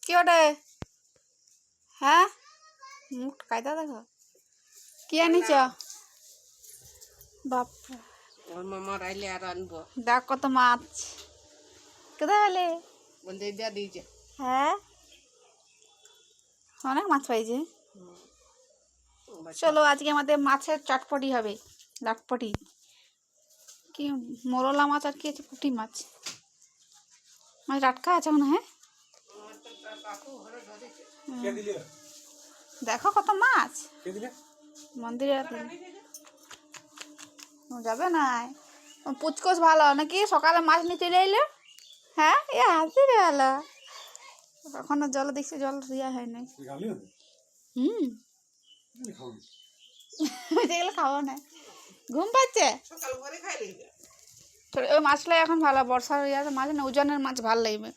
কি ওটা? হ্যাঁ, মুখ কায়দা দেখো। কি আনিছ? বাপরে, ওর মামা রাইলে আর আনবো। দেখ কত মাছ। কোথায় হলে? বলতে যা দিয়েছে। হ্যাঁ, অনেক মাছ পাইছে। চলো আজকে আমাদের মাছের চটপটি হবে, লটপটি। কি মোরলা মাছ আর কি আছে? পুঁটি মাছ। মাছ টাটকা আছে মনে হয়। দেখো কত মাছ মন্দিরে যাবে না। পুচকোস ভালো নাকি? সকালে মাছ নিয়ে চলে এলে। হ্যাঁ, এ হাসি রে ভালো। এখনো জল দেখছি, জল রিয়া হয় নাই। যেগুলো খাবো না। ঘুম পাচ্ছে। সকাল করে খাই ওই মাছটাই এখন ভালো, বর্ষার ইয়াতে মাছ না, ওজনের মাছ ভালো লাগবে।